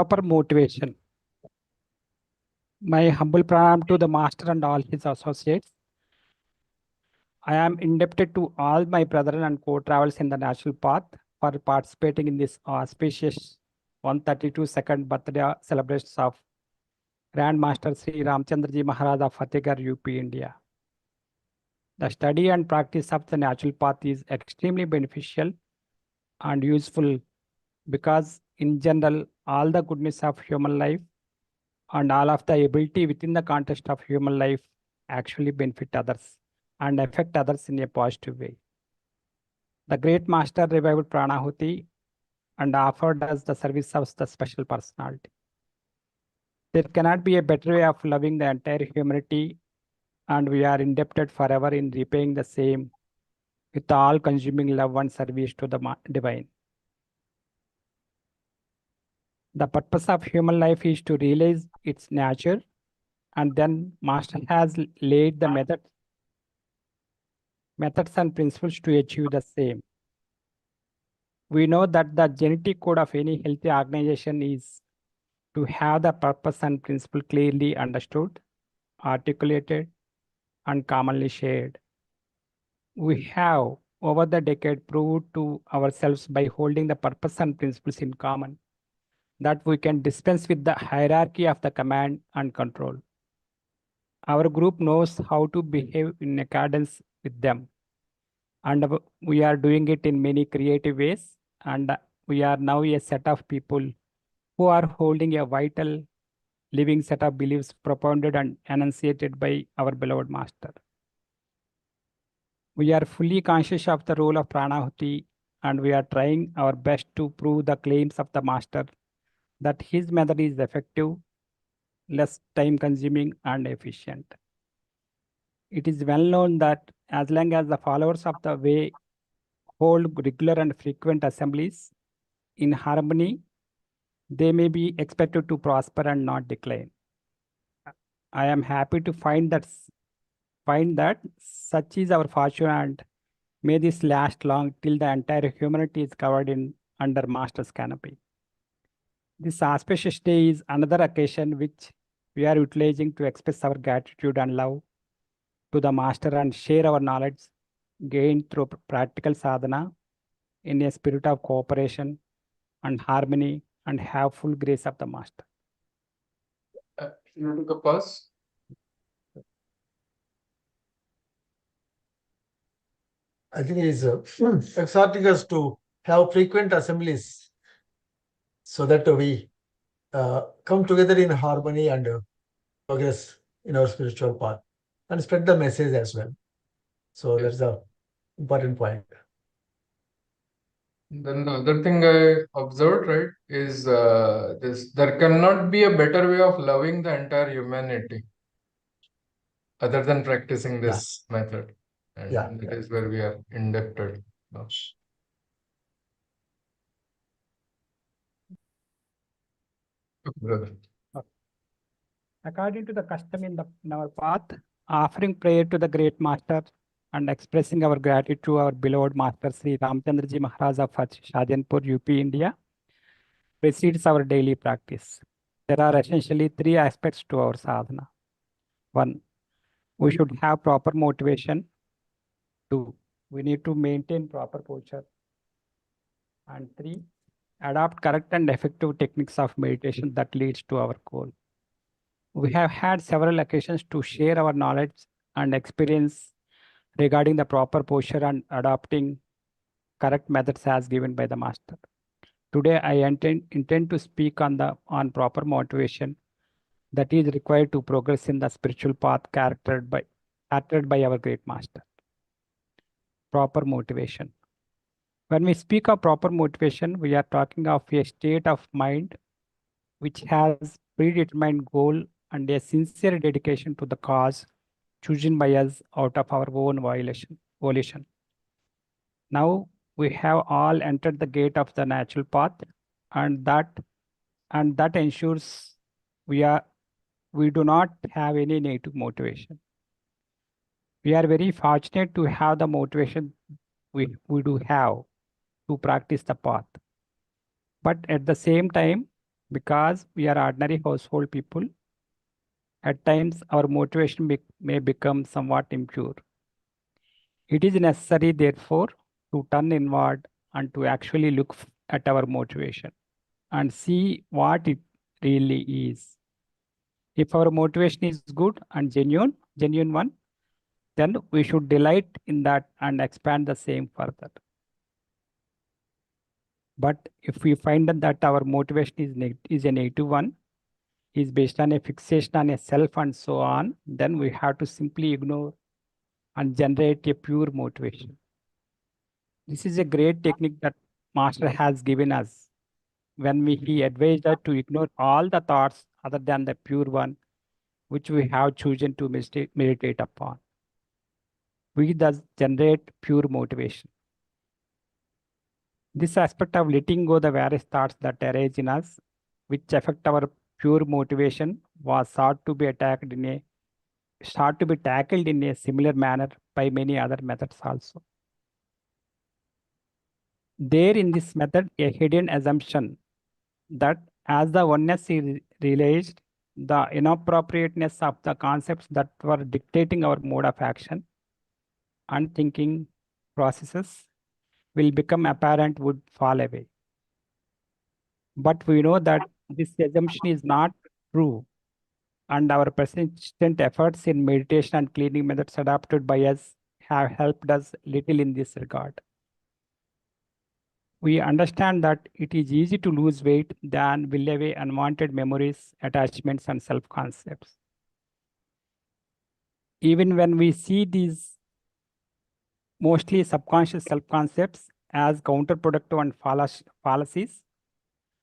Proper motivation. My humble pranam to the master and all his associates. I am indebted to all my brethren and co-travelers in the natural path for participating in this auspicious 132nd birthday celebrations of Grand Master Sri Ramchandraji Maharaj of Fatehgarh, UP, India. The study and practice of the natural path is extremely beneficial and useful because in general, all the goodness of human life and all of the ability within the context of human life actually benefit others and affect others in a positive way. The great master revived Pranahuti and offered us the service of the special personality. There cannot be a better way of loving the entire humanity, and we are indebted forever in repaying the same with all-consuming love and service to the divine. The purpose of human life is to realize its nature, and then Master has laid the methods and principles to achieve the same. We know that the genetic code of any healthy organization is to have the purpose and principle clearly understood, articulated, and commonly shared. We have, over the decade, proved to ourselves by holding the purpose and principles in common that we can dispense with the hierarchy of the command and control. Our group knows how to behave in accordance with them, and we are doing it in many creative ways, and we are now a set of people who are holding a vital living set of beliefs propounded and enunciated by our beloved master. We are fully conscious of the role of Pranahuti, and we are trying our best to prove the claims of the master that his method is effective, less time consuming, and efficient. It is well known that as long as the followers of the way hold regular and frequent assemblies in harmony, they may be expected to prosper and not decline. I am happy to find that such is our fortune, and may this last long till the entire humanity is covered in under Master's canopy. This auspicious day is another occasion which we are utilizing to express our gratitude and love to the Master and share our knowledge gained through practical sadhana in a spirit of cooperation and harmony, and have full grace of the Master. You took a pause. I think he is exhorting us to have frequent assemblies so that we come together in harmony and progress in our spiritual path and spread the message as well. So that's the important point. Then the other thing I observed, right, is this: there cannot be a better way of loving the entire humanity other than practicing this method. And that is where we are indebted. Brother. According to the custom in our path, offering prayer to the great master and expressing our gratitude to our beloved master Sri Ramchandraji Maharaj of Shahjahanpur, UP, India, precedes our daily practice. There are essentially three aspects to our sadhana. 1, we should have proper motivation. 2, we need to maintain proper posture. And 3, adopt correct and effective techniques of meditation that leads to our goal. We have had several occasions to share our knowledge and experience regarding the proper posture and adopting correct methods as given by the master. Today, I intend to speak on proper motivation that is required to progress in the spiritual path charactered by our great master. Proper motivation. When we speak of proper motivation, we are talking of a state of mind which has predetermined goal and a sincere dedication to the cause chosen by us out of our own volition. Now we have all entered the gate of the natural path, and that ensures we do not have any negative motivation. We are very fortunate to have the motivation we do have to practice the path. But at the same time, Because we are ordinary household people, at times our motivation may become somewhat impure. It is necessary, therefore, to turn inward and to actually look at our motivation and see what it really is. If our motivation is good and genuine one, then we should delight in that and expand the same further. But if we find that our motivation is a negative one, is based on a fixation on a self and so on, then we have to simply ignore and generate a pure motivation. This is a great technique that Master has given us when he advised us to ignore all the thoughts other than the pure one, which we have chosen to meditate upon. We thus generate pure motivation. This aspect of letting go the various thoughts that arise in us, which affect our pure motivation, was sought to be tackled in a similar manner by many other methods also. There in this method, a hidden assumption that as the oneness is realized, the inappropriateness of the concepts that were dictating our mode of action and thinking processes will become apparent would fall away. But we know that this assumption is not true, and our persistent efforts in meditation and cleaning methods adopted by us have helped us little in this regard. We understand that it is easy to lose weight than will away unwanted memories, attachments, and self-concepts. Even when we see these mostly subconscious self-concepts as counterproductive and fallacies,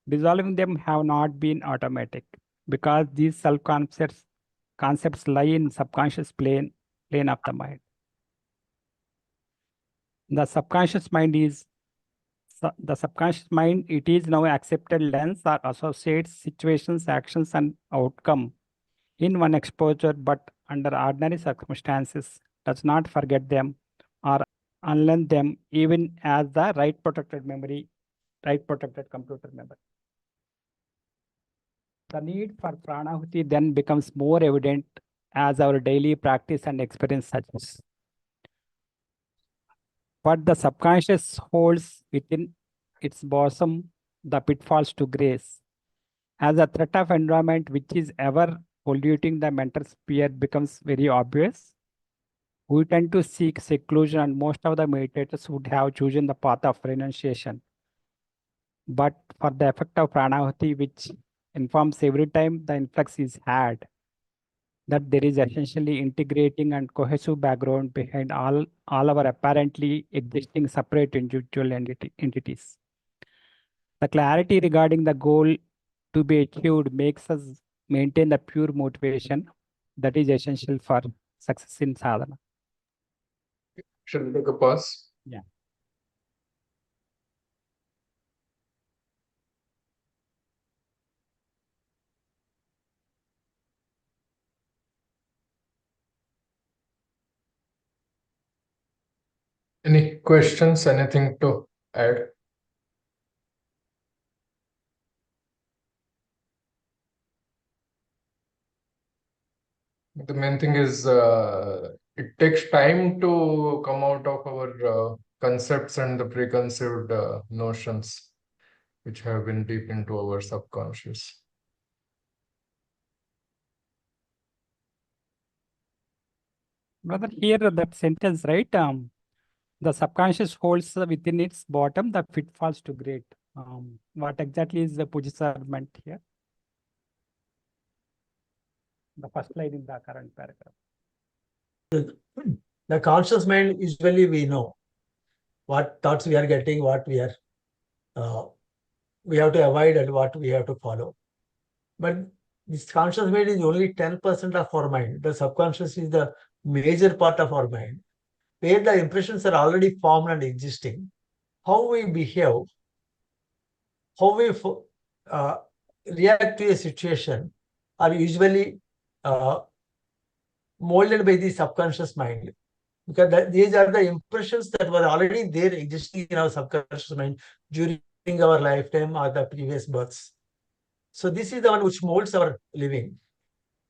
dissolving them have not been automatic because these self-concepts lie in subconscious plane of the mind. The subconscious mind, it is now accepted lens or associates situations, actions, and outcome in one exposure, but under ordinary circumstances does not forget them or unlearn them even as the right protected computer memory. The need for pranahuti then becomes more evident as our daily practice and experience suggests. But the subconscious holds within its bosom the pitfalls to grace. As a threat of environment which is ever polluting the mental sphere becomes very obvious, we tend to seek seclusion, and most of the meditators would have chosen the path of renunciation. But for the effect of pranahuti, which informs every time the influx is had, that there is essentially integrating and cohesive background behind all our apparently existing separate individual entities. The clarity regarding the goal to be achieved makes us maintain the pure motivation that is essential for success in sadhana. Shall we take a pause? Yeah. Any questions? Anything to add? The main thing is it takes time to come out of our concepts and the preconceived notions which have been deep into our subconscious. Brother, here that sentence, right? The subconscious holds within its bottom the pitfalls to great. What exactly is the Pujya meant here? The first line in the current paragraph. The conscious mind, usually we know what thoughts we are getting, what we are we have to avoid and what we have to follow. But this conscious mind is only 10% of our mind. The subconscious is the major part of our mind, where the impressions are already formed and existing. How we behave, how we react to a situation are usually molded by the subconscious mind, because these are the impressions that were already there existing in our subconscious mind during our lifetime or the previous births. So this is the one which molds our living.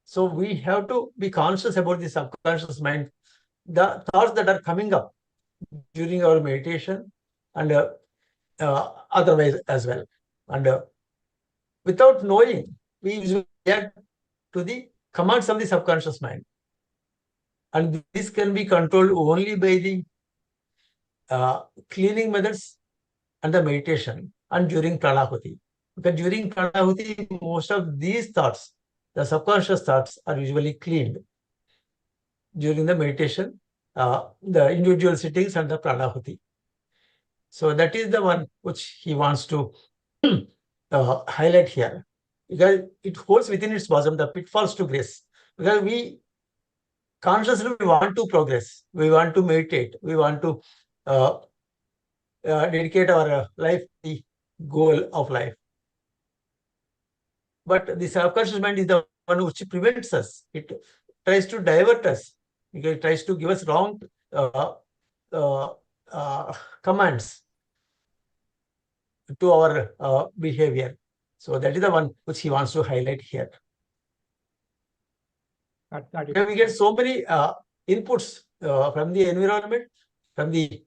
So we have to be conscious about the subconscious mind, the thoughts that are coming up during our meditation and otherwise as well. And without knowing, we usually react to the commands of the subconscious mind. And this can be controlled only by the cleaning methods and the meditation and during pranahuti. Because during pranahuti, most of these thoughts, the subconscious thoughts, are usually cleaned during the meditation, the individual sittings and the pranahuti. So that is the one which he wants to highlight here, because it holds within its bosom the pitfalls to grace. Because we consciously want to progress, we want to meditate, we want to dedicate our life to the goal of life. But the subconscious mind is the one which prevents us. It tries to divert us, because it tries to give us wrong commands to our behavior. So that is the one which he wants to highlight here. We get so many inputs from the environment, from the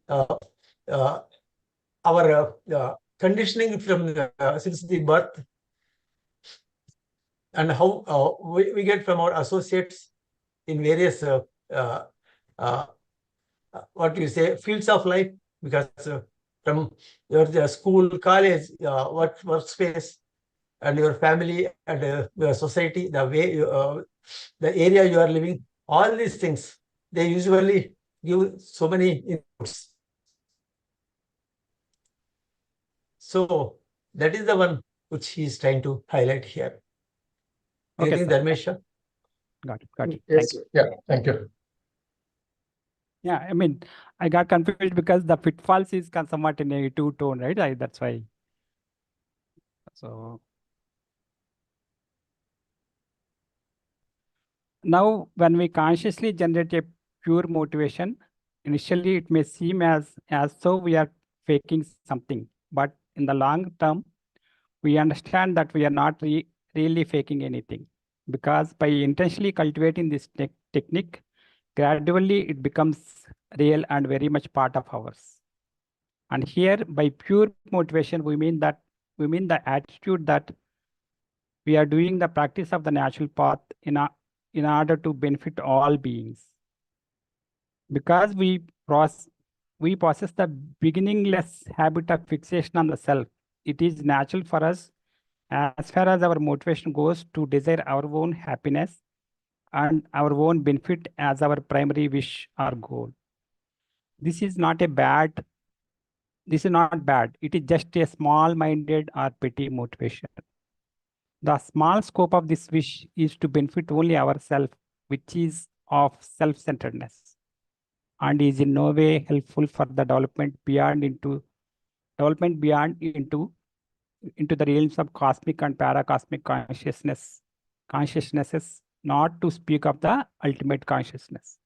our conditioning from since the birth, and how we get from our associates in various what you say fields of life, because from your school, college, workspace, and your family and your society, the way the area you are living, all these things, they usually give so many inputs. So that is the one which he is trying to highlight here. Okay, Anything, sir. Dharmesha? Got it. Yes, Thank you. yeah, thank you. Yeah, I mean, I got confused because the pitfalls is somewhat in a two tone, right? That's why. So now when we consciously generate a pure motivation, initially it may seem as though we are faking something, but in the long term, we understand that we are not really faking anything, because by intentionally cultivating this technique, gradually it becomes real and very much part of ours. And here, by pure motivation, we mean the attitude that we are doing the practice of the natural path in order to benefit all beings. Because we possess the beginningless habit of fixation on the self, it is natural for us, as far as our motivation goes, to desire our own happiness and our own benefit as our primary wish or goal. This is not bad. It is just a small-minded or petty motivation. The small scope of this wish is to benefit only ourselves, which is of self-centeredness, and is in no way helpful for the development beyond into the realms of cosmic and paracosmic consciousnesses, not to speak of the ultimate consciousness.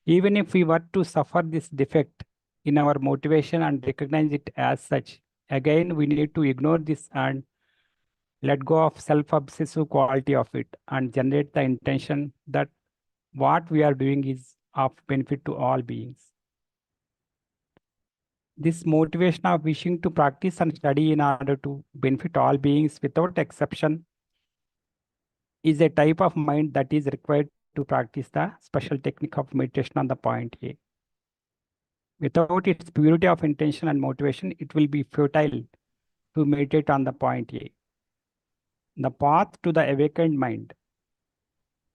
Even if we were to suffer this defect in our motivation and recognize it as such, again we need to ignore this and let go of self-obsessive quality of it and generate the intention that what we are doing is of benefit to all beings. This motivation of wishing to practice and study in order to benefit all beings without exception is a type of mind that is required to practice the special technique of meditation on the point A. Without its purity of intention and motivation, it will be futile to meditate on the point A. The path to the awakened mind.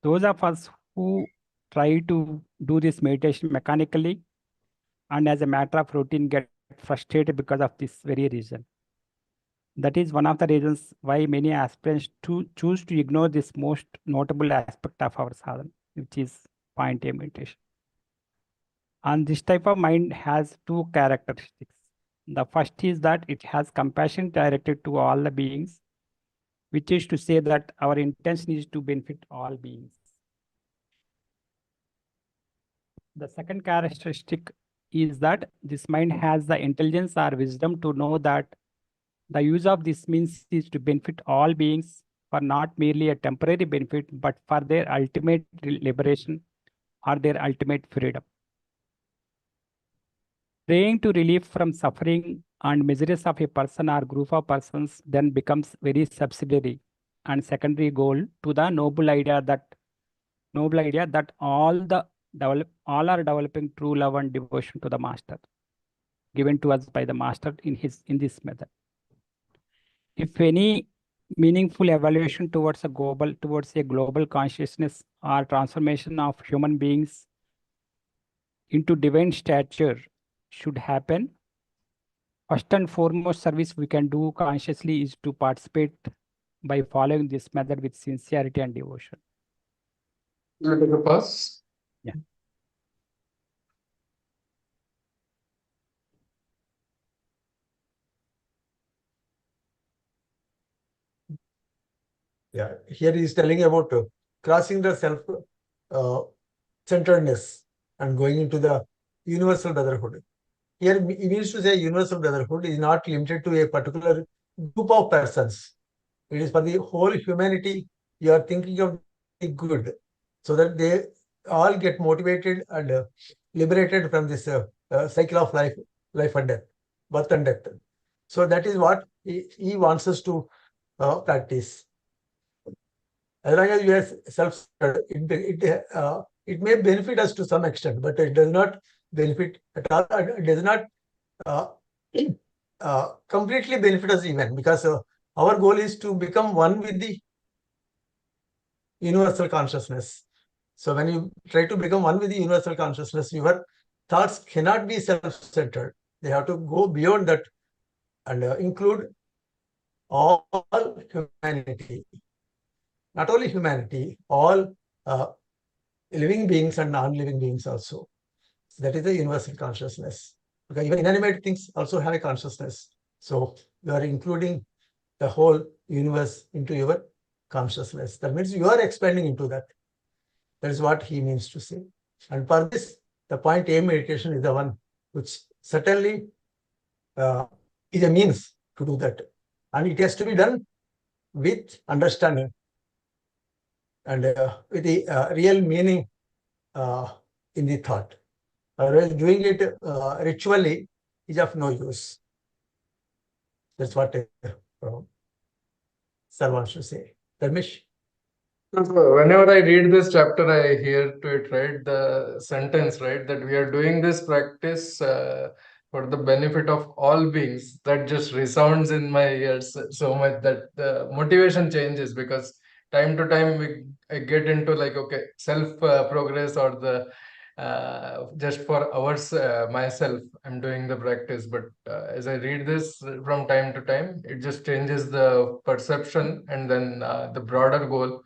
Those of us who try to do this meditation mechanically and as a matter of routine get frustrated because of this very reason. That is one of the reasons why many aspirants choose to ignore this most notable aspect of our sadhana, which is point A meditation. And this type of mind has two characteristics. The first is that it has compassion directed to all the beings, which is to say that our intention is to benefit all beings. The second characteristic is that this mind has the intelligence or wisdom to know that The use of this means is to benefit all beings for not merely a temporary benefit, but for their ultimate liberation or their ultimate freedom. Praying to relief from suffering and miseries of a person or group of persons then becomes very subsidiary and secondary goal to the noble idea that all are developing true love and devotion to the master, given to us by the master in this method. If any meaningful evaluation towards a global consciousness or transformation of human beings into divine stature should happen, first and foremost service we can do consciously is to participate by following this method with sincerity and devotion. Will you take a pause? Yeah. Yeah, here he is telling about crossing the self-centeredness and going into the universal brotherhood. Here he means to say universal brotherhood is not limited to a particular group of persons. It is for the whole humanity. You are thinking of the good, so that they all get motivated and liberated from this cycle of life and death, birth and death. So that is what he wants us to practice. As long as we are self-centered, it may benefit us to some extent, but it does not benefit at all. It does not completely benefit us even, because our goal is to become one with the universal consciousness. So when you try to become one with the universal consciousness, your thoughts cannot be self-centered. They have to go beyond that and include all humanity. Not only humanity, all living beings and non-living beings also. So that is the universal consciousness. Because even inanimate things also have a consciousness. So you are including the whole universe into your consciousness. That means you are expanding into that. That is what he means to say. And for this, the point A meditation is the one which certainly is a means to do that. And it has to be done with understanding and with the real meaning in the thought. Otherwise, doing it ritually is of no use. That's what Sir wants to say. Dharmesh? Whenever I read this chapter, I hear to it, right, the sentence, right, that we are doing this practice for the benefit of all beings. That just resounds in my ears so much that the motivation changes, because time to time I get into like, okay, self progress or the just for ours, myself, I'm doing the practice. But as I read this from time to time, it just changes the perception and then the broader goal.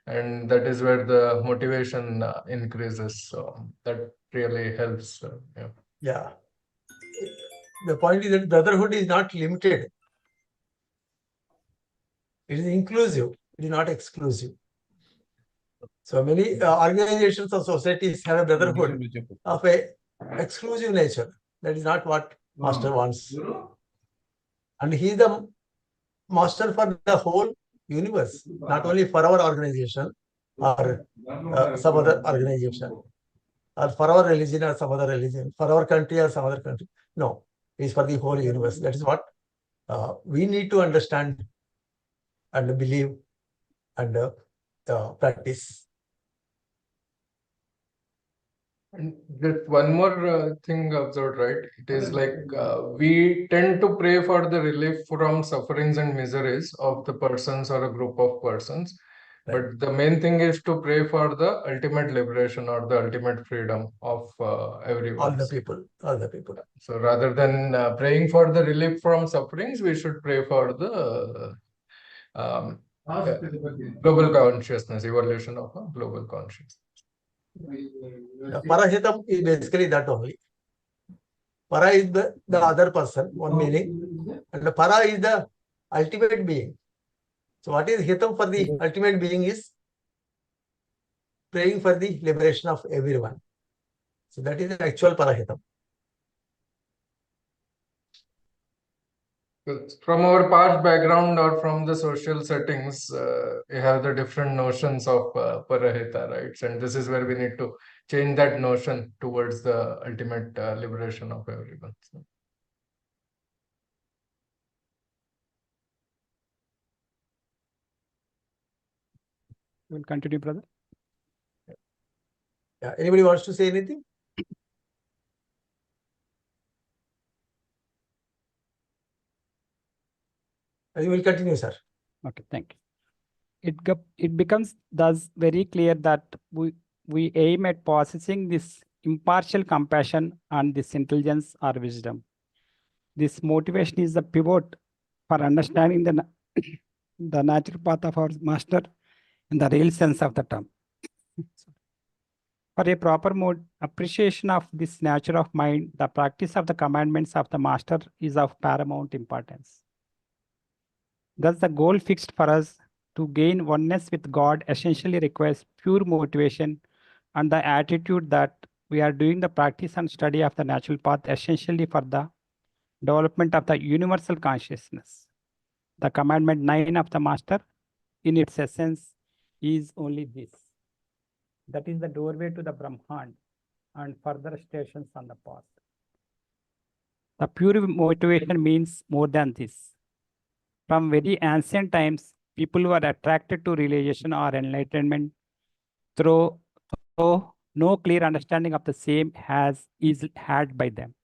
And that is where the motivation increases. So that really helps. Yeah. Yeah. The point is that brotherhood is not limited. It is inclusive. It is not exclusive. So many organizations or societies have a brotherhood of a exclusive nature. That is not what Master wants. And he is the master for the whole universe, not only for our organization or some other organization, or for our religion or some other religion, for our country or some other country. No, it is for the whole universe. That is what we need to understand and believe and practice. And just one more thing observed, right? It is like we tend to pray for the relief from sufferings and miseries of the persons or a group of persons. Right. But the main thing is to pray for the ultimate liberation or the ultimate freedom of everyone. All the people, all the people. So rather than praying for the relief from sufferings, we should pray for the global consciousness, evolution of a global consciousness. Parahitam is basically that only. Para is the other person, one meaning, and the para is the ultimate being. So what is hitam for the ultimate being is praying for the liberation of everyone. So that is the actual parahitam. From our past background or from the social settings, we have the different notions of parahita, right? And this is where we need to change that notion towards the ultimate liberation of everyone. So. You will continue, brother. Yeah. Anybody wants to say anything? You will continue, sir. Okay, thank you. It becomes thus very clear that we aim at possessing this impartial compassion and this intelligence or wisdom. This motivation is the pivot for understanding the natural path of our master in the real sense of the term. For a proper appreciation of this nature of mind, the practice of the commandments of the master is of paramount importance. Thus, the goal fixed for us to gain oneness with God essentially requires pure motivation and the attitude that we are doing the practice and study of the natural path essentially for the development of the universal consciousness. The commandment 9 of the master, in its essence, is only this. That is the doorway to the Brahman and further stations on the path. The pure motivation means more than this. From very ancient times, people were attracted to realization or enlightenment through no clear understanding of the same is had by them.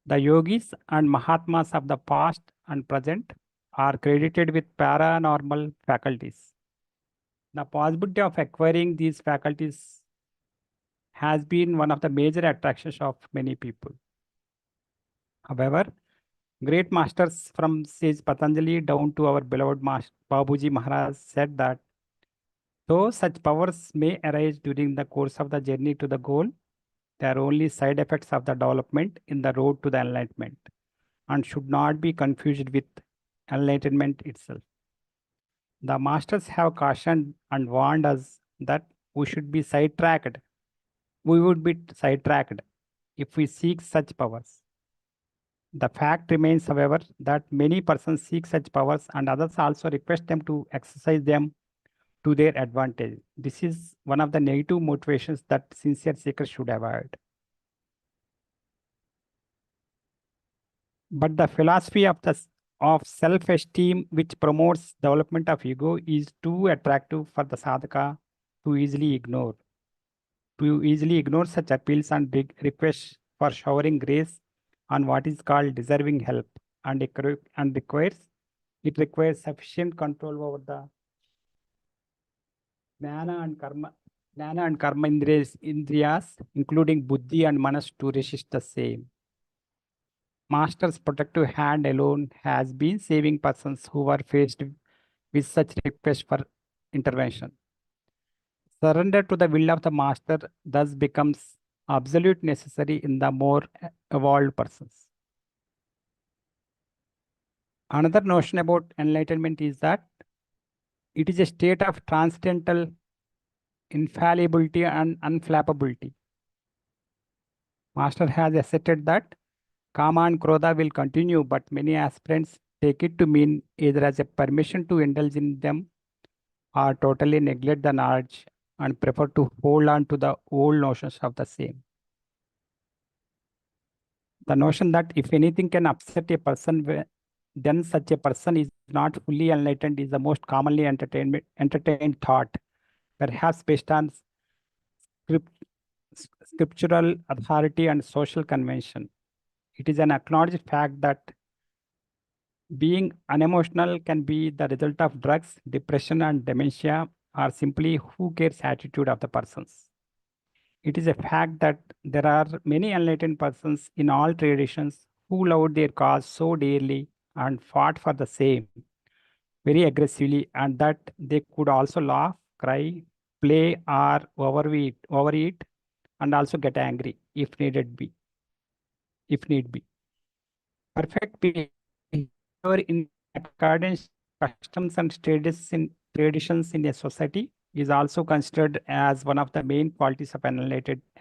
The yogis and Mahatmas of the past and present are credited with paranormal faculties. The possibility of acquiring these faculties has been one of the major attractions of many people. However, great masters from sage Patanjali down to our beloved master Babuji Maharaj said that though such powers may arise during the course of the journey to the goal, they are only side effects of the development in the road to the enlightenment and should not be confused with enlightenment itself. The masters have cautioned and warned us that we should be sidetracked. We would be sidetracked if we seek such powers. The fact remains, however, that many persons seek such powers and others also request them to exercise them to their advantage. This is one of the negative motivations that sincere seekers should avoid. But the philosophy of self-esteem, which promotes development of ego, is too attractive for the sadhaka to easily ignore. To easily ignore such appeals and requests for showering grace on what is called deserving help, and it requires sufficient control over the jnana and karma indriyas, including buddhi and manas, to resist the same. Master's protective hand alone has been saving persons who were faced with such requests for intervention. Surrender to the will of the master thus becomes absolute necessary in the more evolved persons. Another notion about enlightenment is that it is a state of transcendental infallibility and unflappability. Master has asserted that Kama and Krodha will continue, but many aspirants take it to mean either as a permission to indulge in them or totally neglect the knowledge and prefer to hold on to the old notions of the same. The notion that if anything can upset a person, then such a person is not fully enlightened is the most commonly entertained thought, perhaps based on scriptural authority and social convention. It is an acknowledged fact that being unemotional can be the result of drugs, depression, and dementia, or simply who cares attitude of the persons. It is a fact that there are many enlightened persons in all traditions who loved their cause so dearly and fought for the same very aggressively, and that they could also laugh, cry, play, or overeat, and also get angry if need be. Perfect behavior in accordance with customs and traditions in a society is also considered as one of the main qualities of an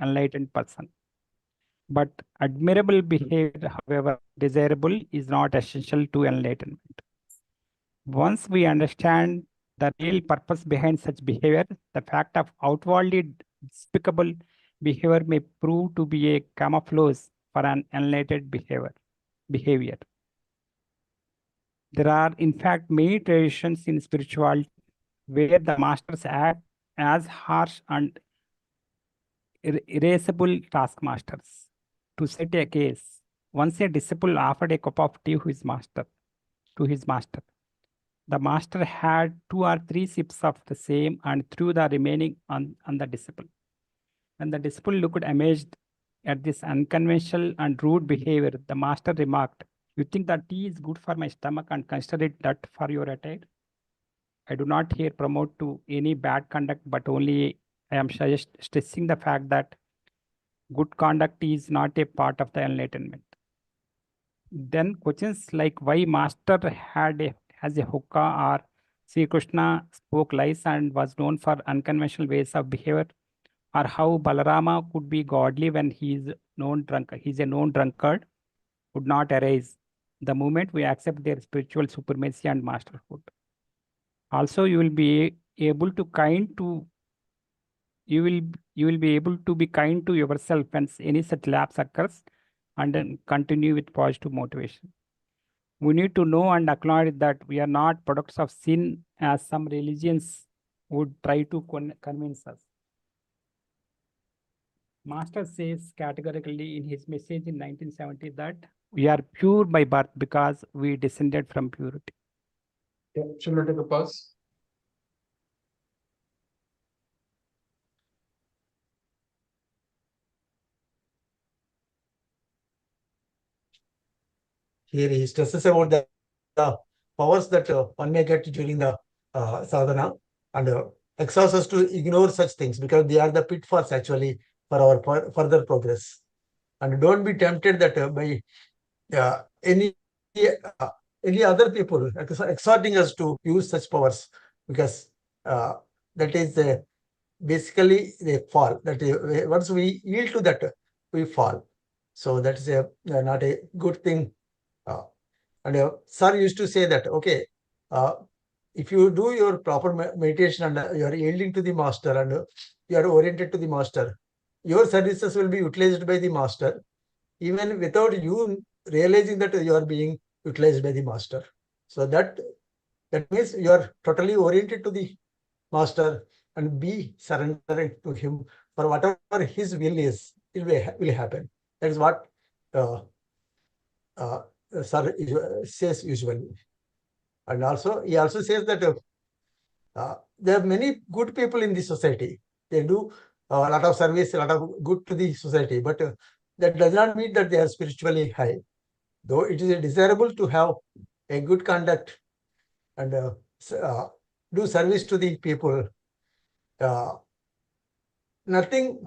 enlightened person. But admirable behavior, however desirable, is not essential to enlightenment. Once we understand the real purpose behind such behavior, the fact of outwardly despicable behavior may prove to be a camouflage for an enlightened behavior. There are, in fact, many traditions in spirituality where the masters act as harsh and irascible taskmasters. To set a case, once a disciple offered a cup of tea to his master. The master had 2 or 3 sips of the same and threw the remaining on the disciple. When the disciple looked amazed at this unconventional and rude behavior, the master remarked, "You think that tea is good for my stomach and consider it dirt for your attire? I do not here promote to any bad conduct, but only I am stressing the fact that good conduct is not a part of the enlightenment." Then questions like why master has a hookah or Sri Krishna spoke lies and was known for unconventional ways of behavior, or how Balarama could be godly when he is a known drunkard, would not arise the moment we accept their spiritual supremacy and masterhood. Also, you will be able to be kind to yourself when any such lapse occurs, and then continue with positive motivation. We need to know and acknowledge that we are not products of sin, as some religions would try to convince us. Master says categorically in his message in 1970 that we are pure by birth because we descended from purity. Yeah, should we take a pause? Here he stresses about the powers that one may get during the sadhana, and exhorts us to ignore such things because they are the pitfalls actually for our further progress. And don't be tempted that by any other people exhorting us to use such powers, because that is basically they fall. That once we yield to that, we fall. So that is not a good thing. And sir used to say that, okay, if you do your proper meditation and you are yielding to the master and you are oriented to the master, your services will be utilized by the master, even without you realizing that you are being utilized by the master. So that means you are totally oriented to the master and be surrendering to him for whatever his will is, it will happen. That is what sir says usually. And also, he also says that there are many good people in the society. They do a lot of service, a lot of good to the society, but that does not mean that they are spiritually high. Though it is desirable to have a good conduct and do service to the people, nothing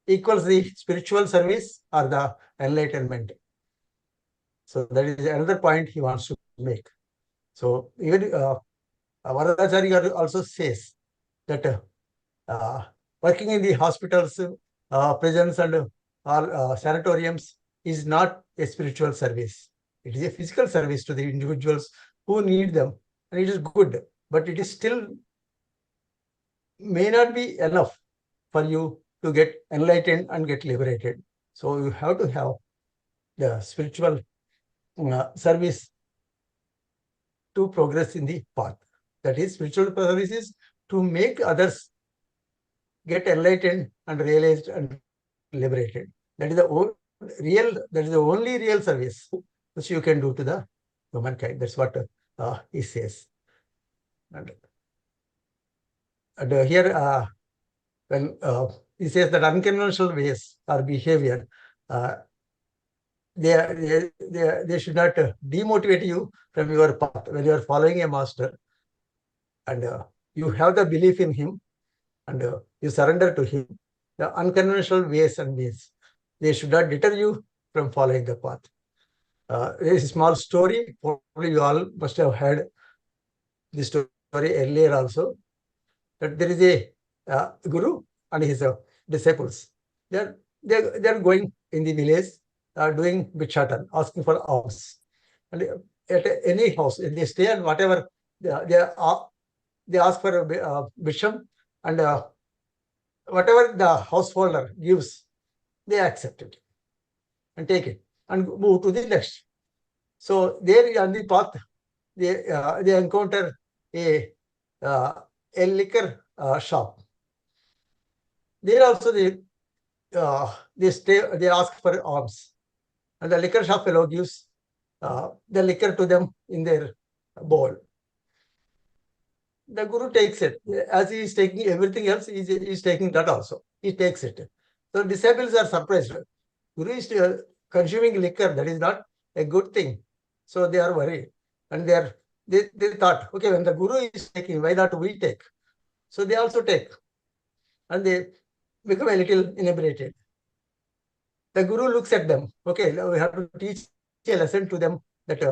equals the spiritual service or the enlightenment. So that is another point he wants to make. So even Varadacharya also says that working in the hospitals, prisons, and sanatoriums is not a spiritual service. It is a physical service to the individuals who need them, and it is good, but it is still may not be enough for you to get enlightened and get liberated. So you have to have the spiritual service to progress in the path. That is, spiritual service is to make others get enlightened and realized and liberated. That is the only real service which you can do to the humankind. That's what he says. And here, when he says that unconventional ways or behavior, they should not demotivate you from your path. When you are following a master and you have the belief in him and you surrender to him, the unconventional ways and means, they should not deter you from following the path. There is a small story, probably you all must have heard this story earlier also, that there is a guru and his disciples. They are they're going in the village, doing bhikshatam, asking for alms. And at any house, if they stay and whatever they ask for a bisham, and whatever the householder gives, they accept it and take it and move to the next. So there on the path, they encounter a liquor shop. There also they ask for alms, and the liquor shop fellow gives the liquor to them in their bowl. The Guru takes it. As he is taking everything else, he is taking that also. He takes it. So disciples are surprised. Guru is consuming liquor. That is not a good thing. So they are worried. And they thought, okay, when the Guru is taking, why not we take? So they also take. And they become a little inebriated. The Guru looks at them. Okay, we have to teach a lesson to them that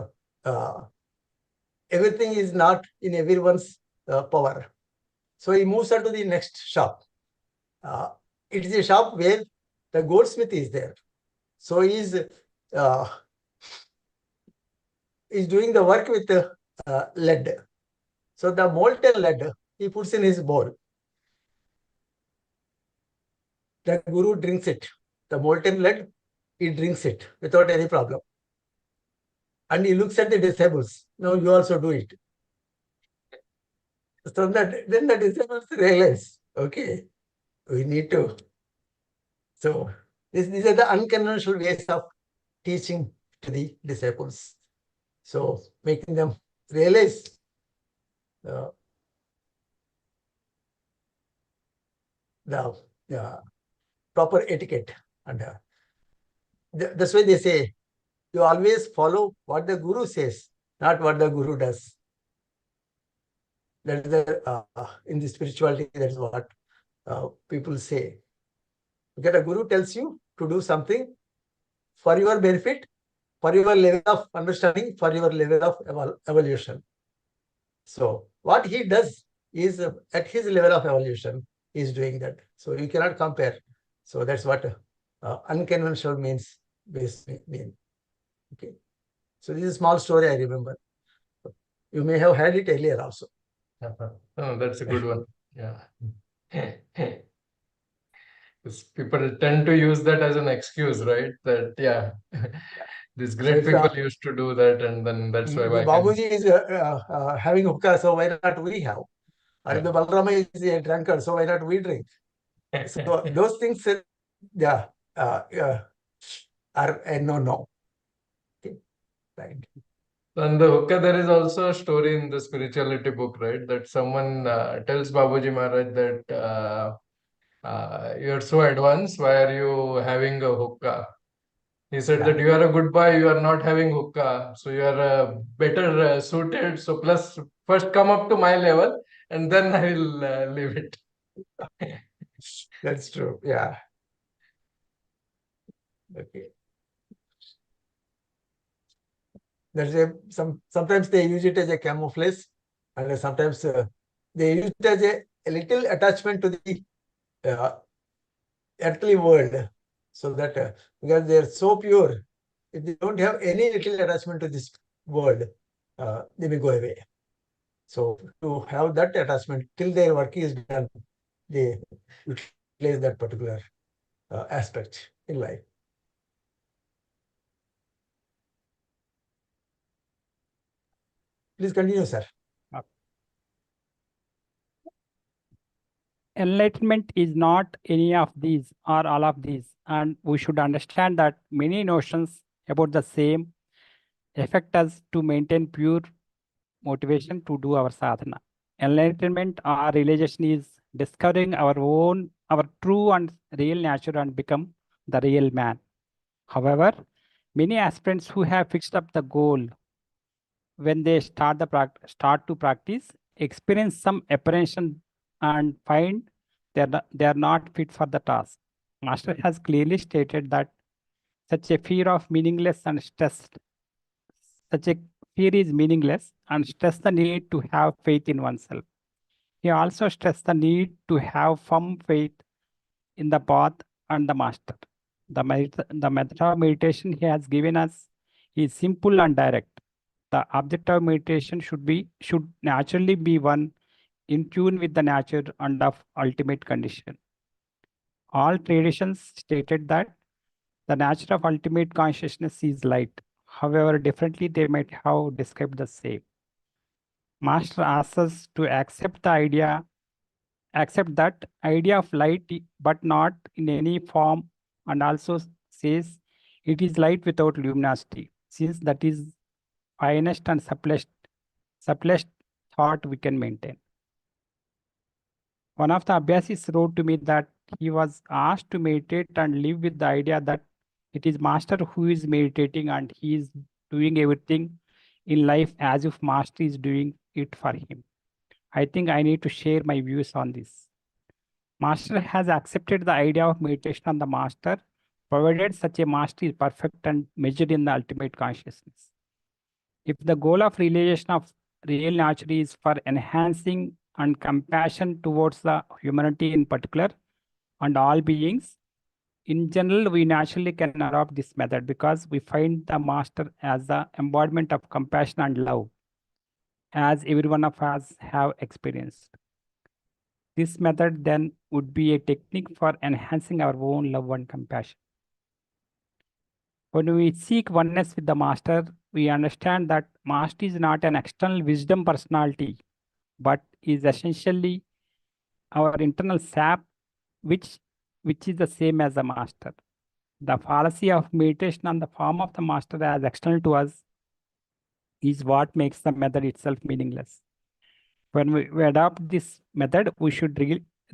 everything is not in everyone's power. So he moves on to the next shop. It is a shop where the goldsmith is there. So he is doing the work with lead. So the molten lead he puts in his bowl. The Guru drinks it. The molten lead, he drinks it without any problem. And he looks at the disciples. Now you also do it. So then the disciples realize, okay, we need to. So these are the unconventional ways of teaching to the disciples. So making them realize the proper etiquette. And that's why they say, you always follow what the Guru says, not what the Guru does. That is in the spirituality, that is what people say. Okay, the Guru tells you to do something for your benefit, for your level of understanding, for your level of evolution. So what he does is at his level of evolution, he is doing that. So you cannot compare. So that's what unconventional means. Okay. So this is a small story I remember. You may have heard it earlier also. Oh, that's a good one. Yeah. People tend to use that as an excuse, right? That, yeah, these great people used to do that, and then that's why Babuji is having hookah, so why not we have? Or if the Balrama is a drunkard, so why not we drink? So those things, are a no. Okay, right. And the hookah, there is also a story in the spirituality book, right? That someone tells Babuji Maharaj that you're so advanced, why are you having a hookah? He said that you are a good boy, you are not having hookah, so you are better suited. So plus, first come up to my level, and then I will leave it. That's true. Yeah. Okay. Sometimes they use it as a camouflage, and sometimes they use it as a little attachment to the earthly world, so that because they are so pure, if they don't have any little attachment to this world, they may go away. So to have that attachment till their work is done, they utilize that particular aspect in life. Please continue, sir. Enlightenment is not any of these or all of these, and we should understand that many notions about the same affect us to maintain pure motivation to do our sadhana. Enlightenment or realization is discovering our true and real nature and become the real man. However, many aspirants who have fixed up the goal, when they start to practice, experience some apprehension and find they are not fit for the task. Master has clearly stated that such a fear is meaningless and stress the need to have faith in oneself. He also stressed the need to have firm faith in the path and the master. The method of meditation he has given us is simple and direct. The object of meditation should naturally be one in tune with the nature and of ultimate condition. All traditions stated that the nature of ultimate consciousness is light. However, differently they might have described the same. Master asks us to accept that idea of light, but not in any form, and also says it is light without luminosity, since that is finest and supplest thought we can maintain. One of the Abhyasis wrote to me that he was asked to meditate and live with the idea that it is Master who is meditating and he is doing everything in life as if Master is doing it for him. I think I need to share my views on this. Master has accepted the idea of meditation on the Master, provided such a Master is perfect and measured in the ultimate consciousness. If the goal of realization of real nature is for enhancing and compassion towards the humanity in particular and all beings, in general, we naturally can adopt this method because we find the Master as the embodiment of compassion and love, as every one of us have experienced. This method then would be a technique for enhancing our own love and compassion. When we seek oneness with the Master, we understand that Master is not an external wisdom personality, but is essentially our internal sap, which is the same as the Master. The fallacy of meditation on the form of the Master as external to us is what makes the method itself meaningless. When we adopt this method, we should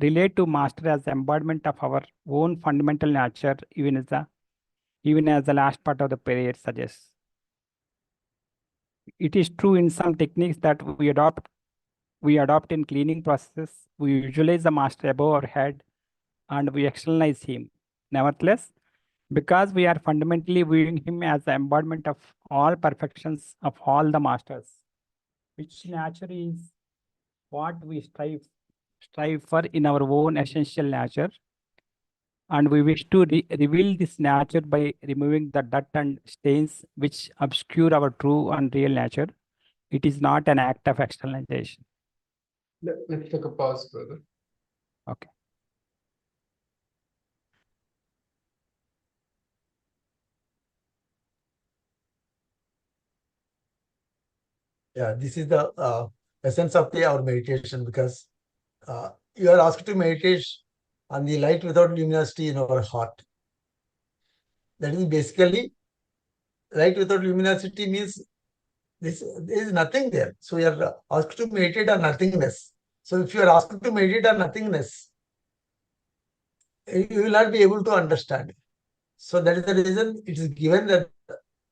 relate to Master as the embodiment of our own fundamental nature, even as the last part of the prayer suggests. It is true in some techniques that we adopt in cleaning process. We visualize the Master above our head and we externalize him. Nevertheless, because we are fundamentally viewing him as the embodiment of all perfections of all the Masters, which nature is what we strive for in our own essential nature, and we wish to reveal this nature by removing the dirt and stains which obscure our true and real nature. It is not an act of externalization. Let's take a pause, brother. Okay. Yeah, this is the essence of our meditation, because you are asked to meditate on the light without luminosity in our heart. That is basically, light without luminosity means there is nothing there. So you are asked to meditate on nothingness. So if you are asked to meditate on nothingness, you will not be able to understand. So that is the reason it is given that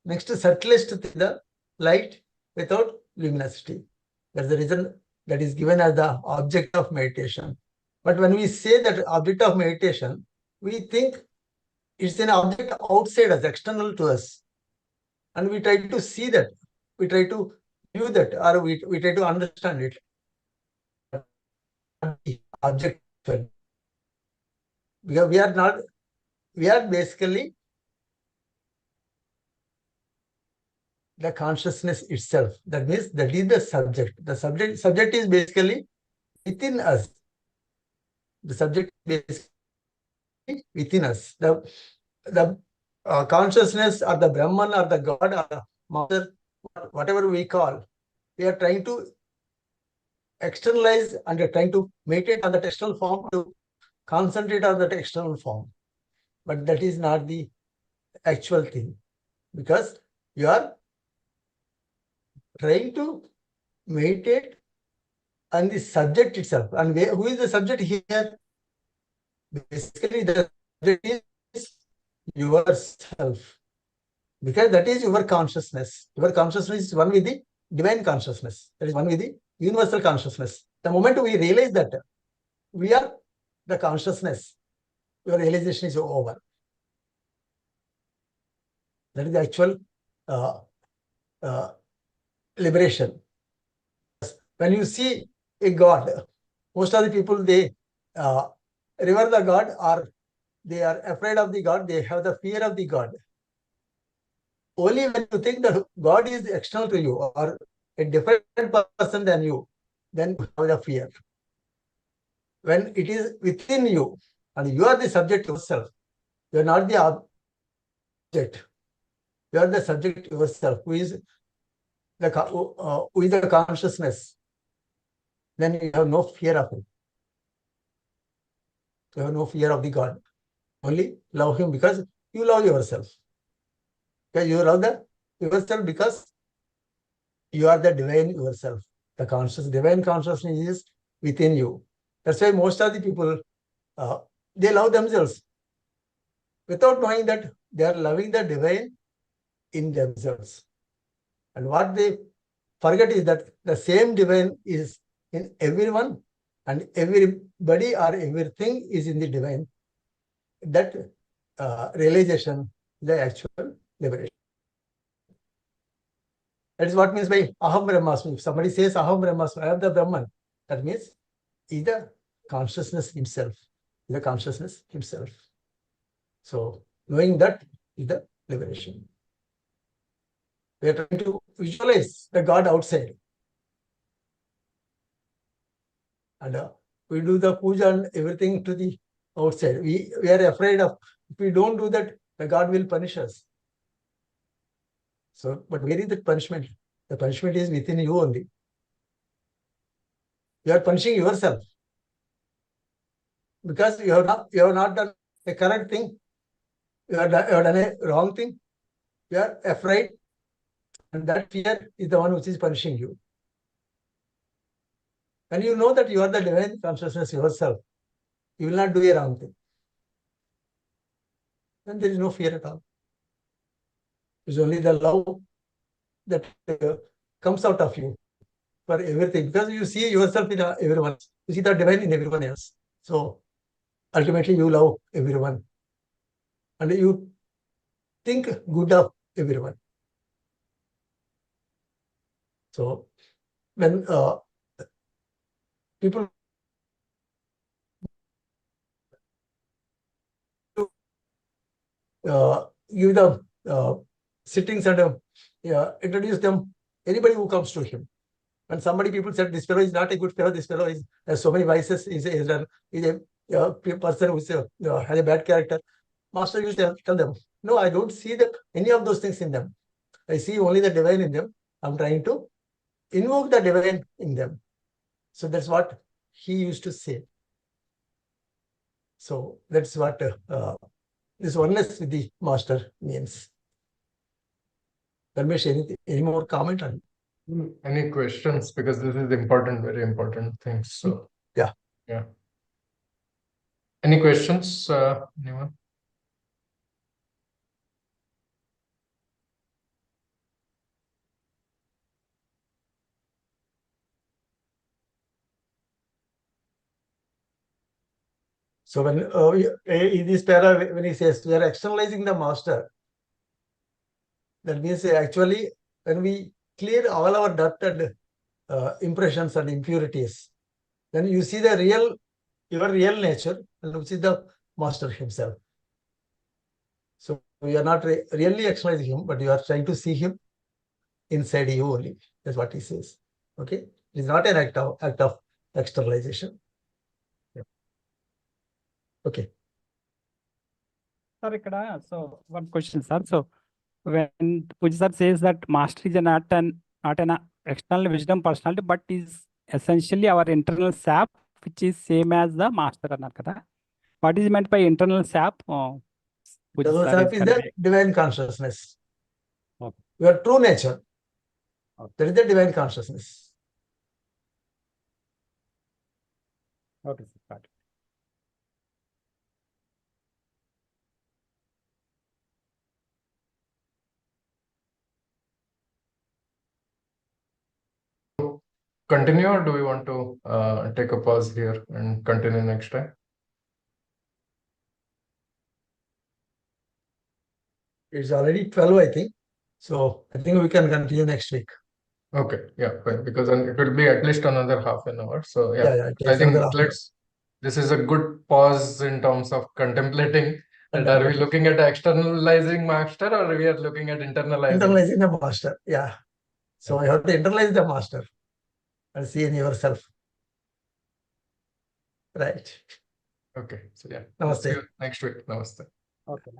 next subtlest thing, the light without luminosity. That's the reason that is given as the object of meditation. But when we say that object of meditation, we think it's an object outside us, external to us. And we try to see that, we try to view that, or we try to understand it. The object, because we are basically the consciousness itself. That means that is the subject. The subject is basically within us. The subject is basically within us. The consciousness or the Brahman or the God or the Mother, whatever we call, we are trying to externalize and trying to meditate on the external form, to concentrate on that external form. But that is not the actual thing, because you are trying to meditate on the subject itself. And who is the subject here? Basically, the subject is yourself, because that is your consciousness. Your consciousness is one with the divine consciousness. That is one with the universal consciousness. The moment we realize that we are the consciousness, your realization is over. That is the actual liberation. When you see a God, most of the people, they revere the God, or they are afraid of the God, they have the fear of the God. Only when you think that God is external to you or a different person than you, then you have the fear. When it is within you and you are the subject yourself, you are not the object. You are the subject yourself, who is the consciousness. Then you have no fear of him. You have no fear of the God. Only love him because you love yourself. Okay, you love yourself because you are the divine yourself. The divine consciousness is within you. That's why most of the people, they love themselves without knowing that they are loving the divine in themselves. And what they forget is that the same divine is in everyone, and everybody or everything is in the divine. That realization is the actual liberation. That is what means by Aham Brahmasmi. If somebody says Aham Brahmasmi, I am the Brahman, that means he is the consciousness himself. The consciousness himself. So knowing that is the liberation. We are trying to visualize the God outside. And we do the puja and everything to the outside. We are afraid of, if we don't do that, the God will punish us. So, but where is the punishment? The punishment is within you only. You are punishing yourself because you have not done a correct thing. You have done a wrong thing. You are afraid, and that fear is the one which is punishing you. And you know that you are the divine consciousness yourself. You will not do a wrong thing. And there is no fear at all. It's only the love that comes out of you for everything, because you see yourself in everyone. You see the divine in everyone else. So ultimately you love everyone and you think good of everyone. So when people give the sittings and introduce them, anybody who comes to him. When people said this fellow is not a good fellow, this fellow has so many vices, is a person who has a bad character, Master used to tell them, no, I don't see any of those things in them. I see only the divine in them. I'm trying to invoke the divine in them. So that's what he used to say. So that's what this oneness with the Master means. Dharmesh, any more comment on it? Any questions? Because this is important, very important things. So yeah. Any questions? Anyone? So when in this para, when he says we are externalizing the Master, that means actually when we clear all our dirt and impressions and impurities, then you see your real nature, and which is the Master himself. So you are not really externalizing him, but you are trying to see him inside you only. That's what he says. Okay, it is not an act of externalization. Yeah. Okay. Sir, so one question, sir. So when Pujya sir says that Master is not an external wisdom personality, but is essentially our internal sap, which is same as the Master అన్నారు కదా. What is meant by internal sap? The sap is the divine consciousness. Okay. Your true nature. Okay. That is the divine consciousness. Okay, sir. Got it. Continue, or do we want to take a pause here and continue next time? It's already 12, I think. So I think we can continue next week. Okay, yeah, fine. Because it will be at least another half an hour. So yeah, Yeah, I think let's this is a good pause in terms of contemplating that are we looking at externalizing master or we are looking at internalizing? Internalizing the master, yeah. So Okay. you have to internalize the master and see in yourself. Right. Okay. So yeah. Namaste. See you next week. Namaste. Okay.